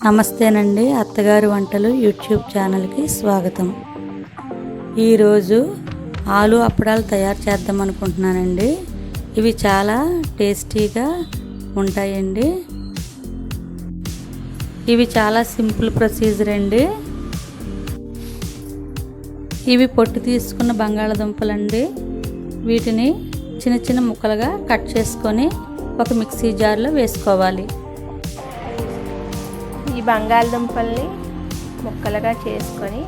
నమస్తేనండి, అత్తగారు వంటలు యూట్యూబ్ ఛానల్కి స్వాగతం. ఈరోజు ఆలు అప్పడాలు తయారు చేద్దాం అనుకుంటున్నానండి. ఇవి చాలా టేస్టీగా ఉంటాయండి. ఇవి చాలా సింపుల్ ప్రొసీజర్ అండి. ఇవి పొట్టు తీసుకున్న బంగాళదుంపలండి. వీటిని చిన్న చిన్న ముక్కలుగా కట్ చేసుకొని ఒక మిక్సీ జార్లో వేసుకోవాలి. ఈ బంగాళదుంపల్ని ముక్కలుగా చేసుకొని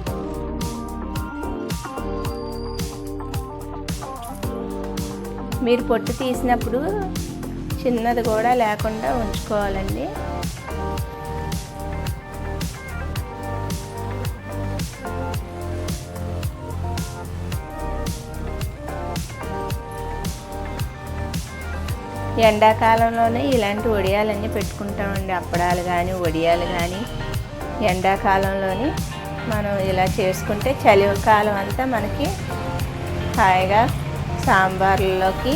మీరు పొట్టు తీసినప్పుడు చిన్నది కూడా లేకుండా ఉంచుకోవాలండి. ఎండాకాలంలోనే ఇలాంటి వడియాలన్నీ పెట్టుకుంటామండి. అప్పడాలు కానీ వడియాలు కానీ ఎండాకాలంలోని మనం ఇలా చేసుకుంటే చలికాలం అంతా మనకి హాయిగా సాంబార్లోకి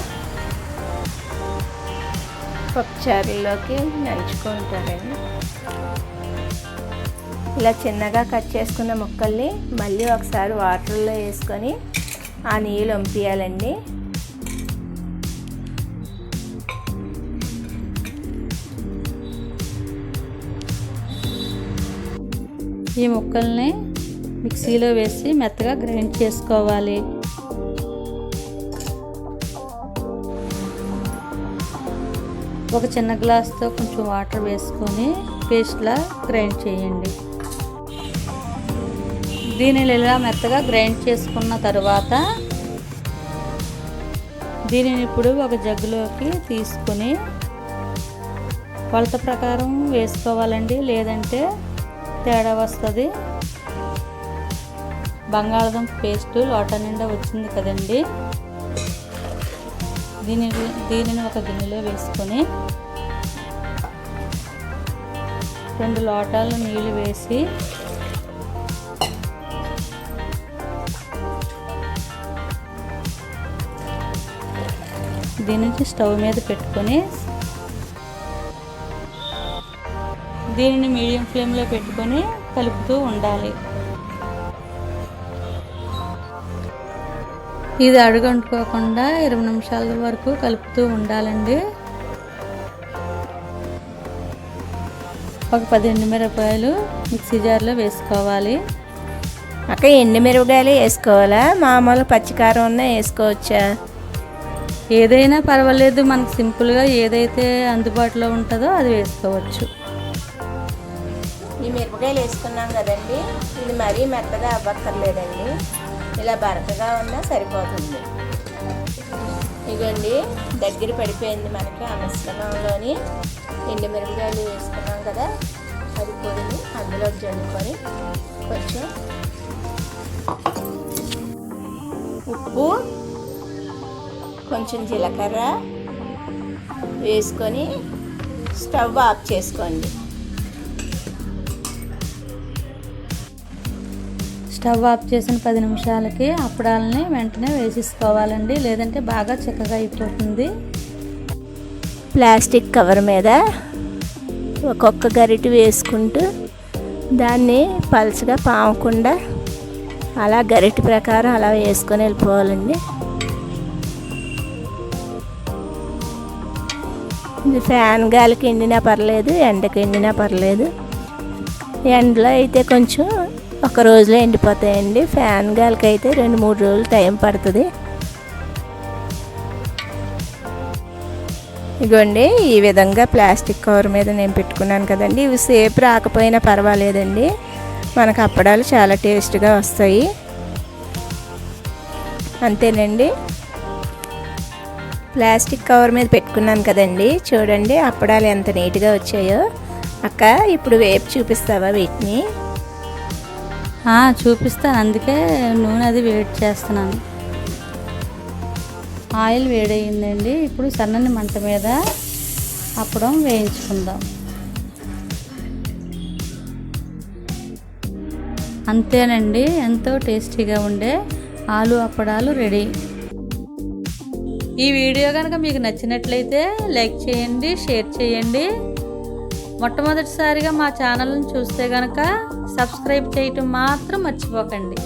పప్పుచారుల్లోకి నంచుకుంటారండి. ఇలా చిన్నగా కట్ చేసుకున్న ముక్కల్ని మళ్ళీ ఒకసారి వాటర్లో వేసుకొని ఆ నీళ్ళు వంపియాలండి. ఈ ముక్కల్ని మిక్సీలో వేసి మెత్తగా గ్రైండ్ చేసుకోవాలి. ఒక చిన్న గ్లాస్తో కొంచెం వాటర్ వేసుకొని పేస్ట్లా గ్రైండ్ చేయండి. దీనిని ఇలా మెత్తగా గ్రైండ్ చేసుకున్న తర్వాత దీనిని ఇప్పుడు ఒక జగ్గులోకి తీసుకొని కొలత ప్రకారం వేసుకోవాలండి, లేదంటే తేడా వస్తుంది. బంగాళదుంప పేస్ట్ లోట నిండా వచ్చింది కదండి. దీనిని ఒక గిన్నెలో వేసుకొని 2 లోటాలు నీళ్ళు వేసి దీనిని స్టవ్ మీద పెట్టుకొని దీనిని మీడియం ఫ్లేమ్లో పెట్టుకొని కలుపుతూ ఉండాలి. ఇది అడుగంటుకోకుండా 20 నిమిషాల వరకు కలుపుతూ ఉండాలండి. ఒక 10 ఎండుమిరపకాయలు మిక్సీ జార్లో వేసుకోవాలి. అక్క ఎండుమిరపకాయలు వేసుకోవాలా, మామూలు పచ్చికారం ఉన్నా వేసుకోవచ్చా? ఏదైనా పర్వాలేదు, మనకు సింపుల్గా ఏదైతే అందుబాటులో ఉంటుందో అది వేసుకోవచ్చు. ఈ మిరపకాయలు వేసుకున్నాం కదండి, ఇది మరీ మెత్తగా అవ్వక్కర్లేదండి, ఇలా బరకగా ఉన్నా సరిపోతుంది. ఇదిగోండి దగ్గర పడిపోయింది మనకి. ఆ మిశ్రమంలోని ఎండు మిరపకాయలు వేసుకున్నాం కదా, అది పొడిని అందులో జల్లుకొని కొంచెం ఉప్పు, కొంచెం జీలకర్ర వేసుకొని స్టవ్ ఆఫ్ చేసుకోండి. స్టవ్ ఆఫ్ చేసిన 10 నిమిషాలకి అప్పడాలని వెంటనే వేసేసుకోవాలండి, లేదంటే బాగా చిక్కగా అయిపోతుంది. ప్లాస్టిక్ కవర్ మీద ఒక్కొక్క గరిటె వేసుకుంటూ దాన్ని పలుచగా పామకుండా అలా గరిటె ప్రకారం అలా వేసుకొని వెళ్ళిపోవాలండి. ఇది ఫ్యాన్ గాలికి ఎండినా పర్లేదు, ఎండకి ఎండినా పర్లేదు. ఎండలో అయితే కొంచెం ఒక రోజులో ఎండిపోతాయండి, ఫ్యాన్ గాలికి అయితే 2-3 రోజులు టైం పడుతుంది. ఇదిగోండి ఈ విధంగా ప్లాస్టిక్ కవర్ మీద నేను పెట్టుకున్నాను కదండి. ఇవి సేపు రాకపోయినా పర్వాలేదండి, మనకు అప్పడాలు చాలా టేస్ట్గా వస్తాయి. అంతేనండి, ప్లాస్టిక్ కవర్ మీద పెట్టుకున్నాను కదండి. చూడండి అప్పడాలు ఎంత నీట్గా వచ్చాయో. అక్క ఇప్పుడు వేపు చూపిస్తావా వీటిని? చూపిస్తాను, అందుకే నూనె అది వేడి చేస్తున్నాను. ఆయిల్ వేడయిందండి. ఇప్పుడు సన్నని మంట మీద అప్పడం వేయించుకుందాం. అంతేనండి, ఎంతో టేస్టీగా ఉండే ఆలు అప్పడాలు రెడీ. ఈ వీడియో కనుక మీకు నచ్చినట్లయితే లైక్ చేయండి, షేర్ చేయండి. మొట్టమొదటిసారిగా మా ఛానల్ని చూస్తే గనక సబ్స్క్రైబ్ చేయటం మాత్రం మర్చిపోకండి.